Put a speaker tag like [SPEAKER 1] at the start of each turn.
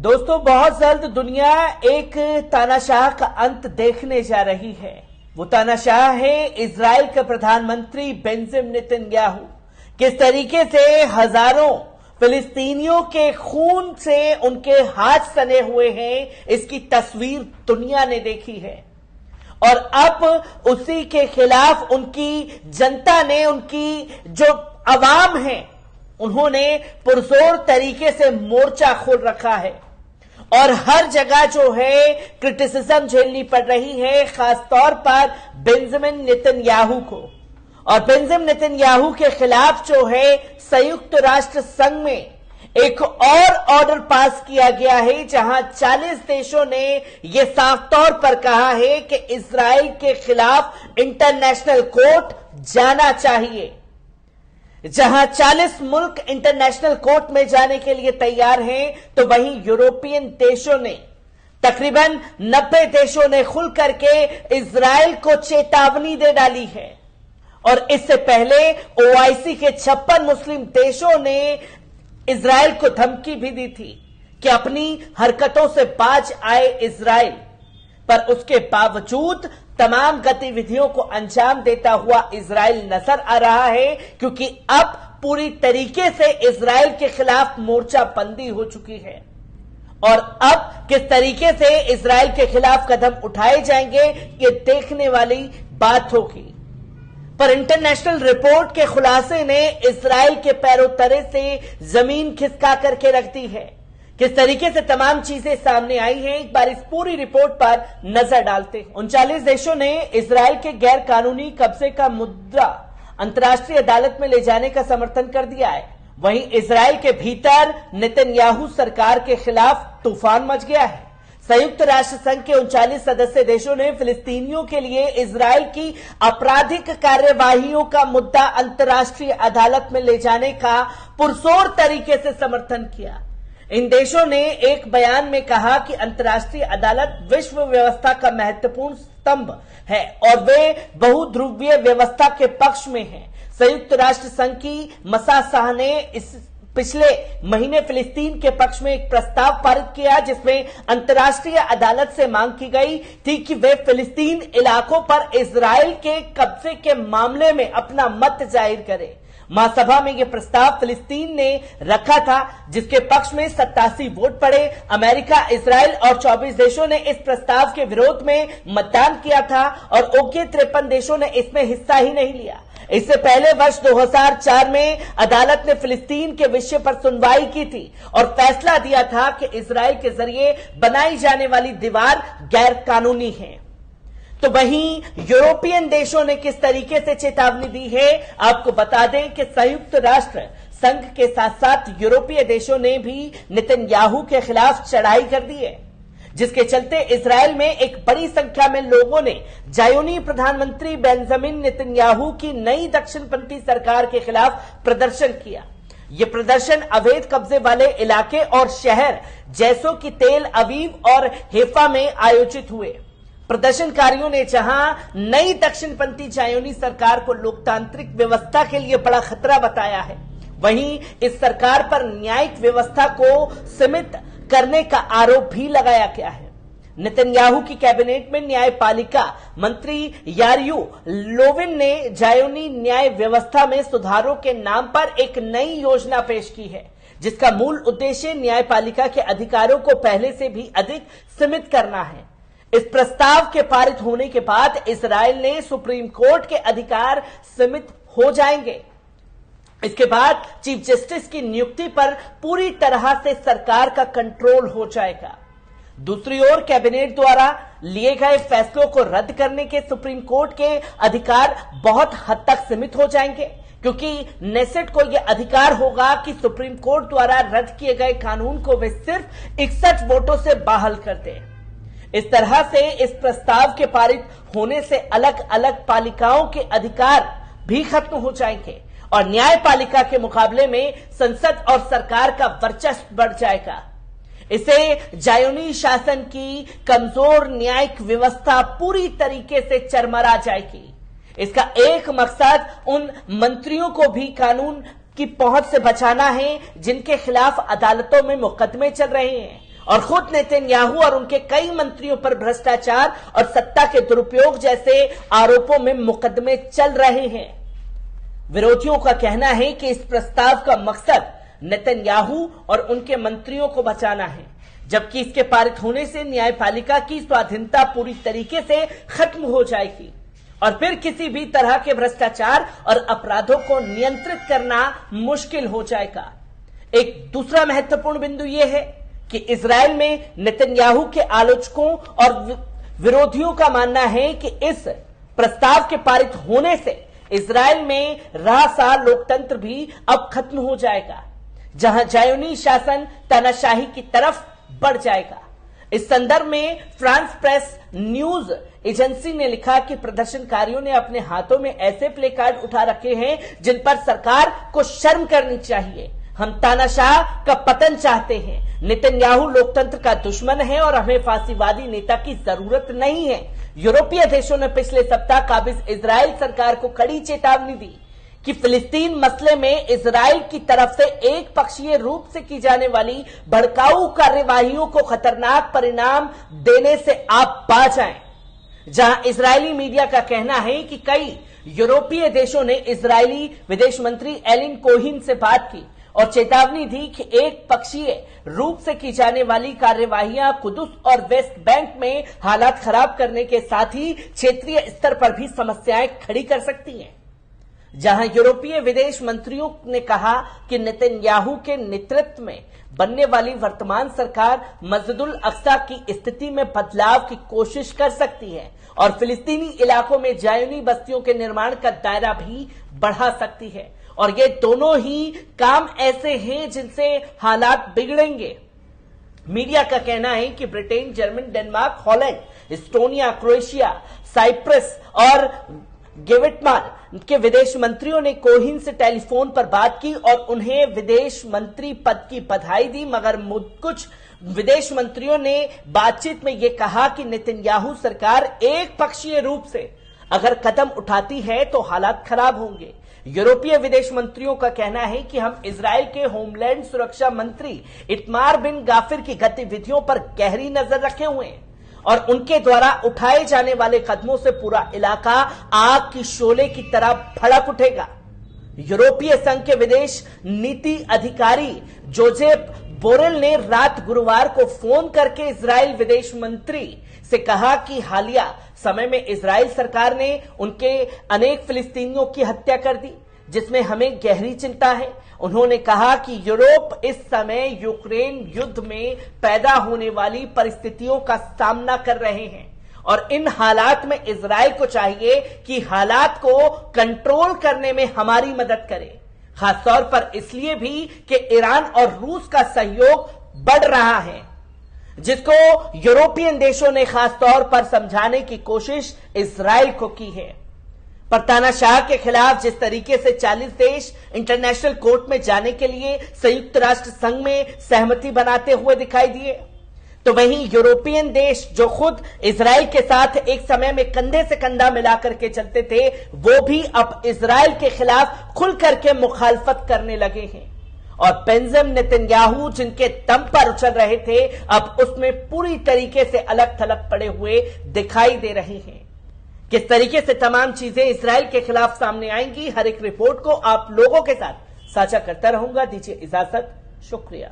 [SPEAKER 1] दोस्तों, बहुत जल्द दुनिया एक तानाशाह का अंत देखने जा रही है। वो तानाशाह है इजराइल के प्रधानमंत्री बेंजामिन नेतन्याहू। किस तरीके से हजारों फिलिस्तीनियों के खून से उनके हाथ सने हुए हैं, इसकी तस्वीर दुनिया ने देखी है। और अब उसी के खिलाफ उनकी जनता ने, उनकी जो अवाम है, उन्होंने पुरजोर तरीके से मोर्चा खोल रखा है और हर जगह जो है क्रिटिसिज्म झेलनी पड़ रही है, खासतौर पर बेंजामिन नेतन्याहू को। और बेंजामिन नेतन्याहू के खिलाफ जो है संयुक्त राष्ट्र संघ में एक और ऑर्डर पास किया गया है, जहां 40 देशों ने यह साफ तौर पर कहा है कि इजराइल के खिलाफ इंटरनेशनल कोर्ट जाना चाहिए। जहां 40 मुल्क इंटरनेशनल कोर्ट में जाने के लिए तैयार हैं, तो वहीं यूरोपियन देशों ने, तकरीबन 90 देशों ने खुल करके इजराइल को चेतावनी दे डाली है। और इससे पहले ओआईसी के 56 मुस्लिम देशों ने इजराइल को धमकी भी दी थी कि अपनी हरकतों से बाज आए इजराइल, पर उसके बावजूद तमाम गतिविधियों को अंजाम देता हुआ इजराइल नजर आ रहा है, क्योंकि अब पूरी तरीके से इजराइल के खिलाफ मोर्चाबंदी हो चुकी है। और अब किस तरीके से इजराइल के खिलाफ कदम उठाए जाएंगे, ये देखने वाली बात होगी। पर इंटरनेशनल रिपोर्ट के खुलासे ने इजराइल के पैरों तले से जमीन खिसका करके रख दी है। किस तरीके से तमाम चीजें सामने आई हैं, एक बार इस पूरी रिपोर्ट पर नजर डालते हैं। 39 देशों ने इजराइल के गैर कानूनी कब्जे का मुद्दा अंतर्राष्ट्रीय अदालत में ले जाने का समर्थन कर दिया है। वहीं इजराइल के भीतर नेतन्याहू सरकार के खिलाफ तूफान मच गया है। संयुक्त राष्ट्र संघ के 39 सदस्य देशों ने फिलिस्तीनियों के लिए इजराइल की आपराधिक कार्यवाहियों का मुद्दा अंतर्राष्ट्रीय अदालत में ले जाने का पुरजोर तरीके से समर्थन किया। इन देशों ने एक बयान में कहा कि अंतर्राष्ट्रीय अदालत विश्व व्यवस्था का महत्वपूर्ण स्तंभ है और वे बहुध्रुवीय व्यवस्था के पक्ष में हैं। संयुक्त राष्ट्र संघ की मसा शाह ने इस पिछले महीने फिलिस्तीन के पक्ष में एक प्रस्ताव पारित किया, जिसमें अंतर्राष्ट्रीय अदालत से मांग की गई थी कि वे फिलिस्तीन इलाकों पर इजराइल के कब्जे के मामले में अपना मत जाहिर करें। महासभा में यह प्रस्ताव फिलिस्तीन ने रखा था, जिसके पक्ष में 87 वोट पड़े। अमेरिका, इजराइल और 24 देशों ने इस प्रस्ताव के विरोध में मतदान किया था और ओके 53 देशों ने इसमें हिस्सा ही नहीं लिया। इससे पहले वर्ष 2004 में अदालत ने फिलिस्तीन के विषय पर सुनवाई की थी और फैसला दिया था कि इजराइल के जरिए बनाई जाने वाली दीवार गैर कानूनी है। तो वहीं यूरोपियन देशों ने किस तरीके से चेतावनी दी है, आपको बता दें कि संयुक्त राष्ट्र संघ के साथ साथ यूरोपीय देशों ने भी नेतन्याहू के खिलाफ चढ़ाई कर दी है, जिसके चलते इजराइल में एक बड़ी संख्या में लोगों ने जायोनी प्रधानमंत्री बेंजामिन नेतन्याहू की नई दक्षिणपंथी सरकार के खिलाफ प्रदर्शन किया। यह प्रदर्शन अवैध कब्जे वाले इलाके और शहर जैसों की तेल अवीव और हेफा में आयोजित हुए। प्रदर्शनकारियों ने जहां नई दक्षिणपंथी जायोनी सरकार को लोकतांत्रिक व्यवस्था के लिए बड़ा खतरा बताया है, वहीं इस सरकार पर न्यायिक व्यवस्था को सीमित करने का आरोप भी लगाया गया है। नेतन्याहू की कैबिनेट में न्यायपालिका मंत्री यारियो लोविन ने जायोनी न्याय व्यवस्था में सुधारों के नाम पर एक नई योजना पेश की है, जिसका मूल उद्देश्य न्यायपालिका के अधिकारों को पहले से भी अधिक सीमित करना है। इस प्रस्ताव के पारित होने के बाद इजराइल ने सुप्रीम कोर्ट के अधिकार सीमित हो जाएंगे। इसके बाद चीफ जस्टिस की नियुक्ति पर पूरी तरह से सरकार का कंट्रोल हो जाएगा। दूसरी ओर कैबिनेट द्वारा लिए गए फैसलों को रद्द करने के सुप्रीम कोर्ट के अधिकार बहुत हद तक सीमित हो जाएंगे, क्योंकि नेसेट को यह अधिकार होगा कि सुप्रीम कोर्ट द्वारा रद्द किए गए कानून को वे सिर्फ 61 वोटों से बहाल कर दें। इस तरह से इस प्रस्ताव के पारित होने से अलग अलग पालिकाओं के अधिकार भी खत्म हो जाएंगे और न्यायपालिका के मुकाबले में संसद और सरकार का वर्चस्व बढ़ जाएगा। इसे जायोनी शासन की कमजोर न्यायिक व्यवस्था पूरी तरीके से चरमरा जाएगी। इसका एक मकसद उन मंत्रियों को भी कानून की पहुंच से बचाना है जिनके खिलाफ अदालतों में मुकदमे चल रहे हैं और खुद नेतन्याहू और उनके कई मंत्रियों पर भ्रष्टाचार और सत्ता के दुरुपयोग जैसे आरोपों में मुकदमे चल रहे हैं। विरोधियों का कहना है कि इस प्रस्ताव का मकसद नेतन्याहू और उनके मंत्रियों को बचाना है, जबकि इसके पारित होने से न्यायपालिका की स्वाधीनता पूरी तरीके से खत्म हो जाएगी और फिर किसी भी तरह के भ्रष्टाचार और अपराधों को नियंत्रित करना मुश्किल हो जाएगा। एक दूसरा महत्वपूर्ण बिंदु यह है कि इजराइल में नेतन्याहू के आलोचकों और विरोधियों का मानना है कि इस प्रस्ताव के पारित होने से इजराइल में रहा लोकतंत्र भी अब खत्म हो जाएगा, जहां ज़ायोनी शासन तानाशाही की तरफ बढ़ जाएगा। इस संदर्भ में फ्रांस प्रेस न्यूज एजेंसी ने लिखा कि प्रदर्शनकारियों ने अपने हाथों में ऐसे प्ले कार्ड उठा रखे हैं जिन पर सरकार को शर्म करनी चाहिए। हम तानाशाह का पतन चाहते हैं। नेतन्याहू लोकतंत्र का दुश्मन है और हमें फांसीवादी नेता की जरूरत नहीं है। यूरोपीय देशों ने पिछले सप्ताह काबिज इजराइल सरकार को कड़ी चेतावनी दी कि फिलिस्तीन मसले में इजराइल की तरफ से एक पक्षीय रूप से की जाने वाली भड़काऊ कार्यवाहियों को खतरनाक परिणाम देने से आप बाज आएं। जहां इजरायली मीडिया का कहना है कि कई यूरोपीय देशों ने इजरायली विदेश मंत्री एलिन कोहिन से बात की और चेतावनी दी कि एक पक्षीय रूप से की जाने वाली कार्यवाहियां कुदुस और वेस्ट बैंक में हालात खराब करने के साथ ही क्षेत्रीय स्तर पर भी समस्याएं खड़ी कर सकती हैं। जहां यूरोपीय विदेश मंत्रियों ने कहा कि नेतन्याहू के नेतृत्व में बनने वाली वर्तमान सरकार मस्जिदुल अक्सा की स्थिति में बदलाव की कोशिश कर सकती है और फिलिस्तीनी इलाकों में ज़ायोनी बस्तियों के निर्माण का दायरा भी बढ़ा सकती है। और ये दोनों ही काम ऐसे हैं जिनसे हालात बिगड़ेंगे। मीडिया का कहना है कि Britain, Germany, Denmark, Holland, Estonia, Croatia, Cyprus और गेविटमान के विदेश मंत्रियों ने कोहिन से टेलीफोन पर बात की और उन्हें विदेश मंत्री पद की बधाई दी, मगर कुछ विदेश मंत्रियों ने बातचीत में यह कहा कि नेतन्याहू सरकार एक पक्षीय रूप से अगर कदम उठाती है तो हालात खराब होंगे। यूरोपीय विदेश मंत्रियों का कहना है कि हम इजराइल के होमलैंड सुरक्षा मंत्री इतमार बिन गाफिर की गतिविधियों पर गहरी नजर रखे हुए हैं और उनके द्वारा उठाए जाने वाले कदमों से पूरा इलाका आग की शोले की तरह भड़क उठेगा। यूरोपीय संघ के विदेश नीति अधिकारी जोसेफ बोरेल ने रात गुरुवार को फोन करके इजराइल विदेश मंत्री से कहा कि हालिया समय में इजराइल सरकार ने उनके अनेक फिलिस्तीनियों की हत्या कर दी, जिसमें हमें गहरी चिंता है। उन्होंने कहा कि यूरोप इस समय यूक्रेन युद्ध में पैदा होने वाली परिस्थितियों का सामना कर रहे हैं और इन हालात में इजराइल को चाहिए कि हालात को कंट्रोल करने में हमारी मदद करे, खासतौर पर इसलिए भी कि ईरान और रूस का सहयोग बढ़ रहा है, जिसको यूरोपियन देशों ने खासतौर पर समझाने की कोशिश इजराइल को की है। पर तानाशाह के खिलाफ जिस तरीके से 40 देश इंटरनेशनल कोर्ट में जाने के लिए संयुक्त राष्ट्र संघ में सहमति बनाते हुए दिखाई दिए, तो वहीं यूरोपियन देश जो खुद इजराइल के साथ एक समय में कंधे से कंधा मिलाकर के चलते थे, वो भी अब इजराइल के खिलाफ खुल करके मुखालफत करने लगे हैं और बेंजामिन नेतन्याहू जिनके दम पर उछल रहे थे, अब उसमें पूरी तरीके से अलग थलग पड़े हुए दिखाई दे रहे हैं। किस तरीके से तमाम चीजें इजराइल के खिलाफ सामने आएंगी, हर एक रिपोर्ट को आप लोगों के साथ साझा करता रहूंगा। दीजिए इजाजत, शुक्रिया।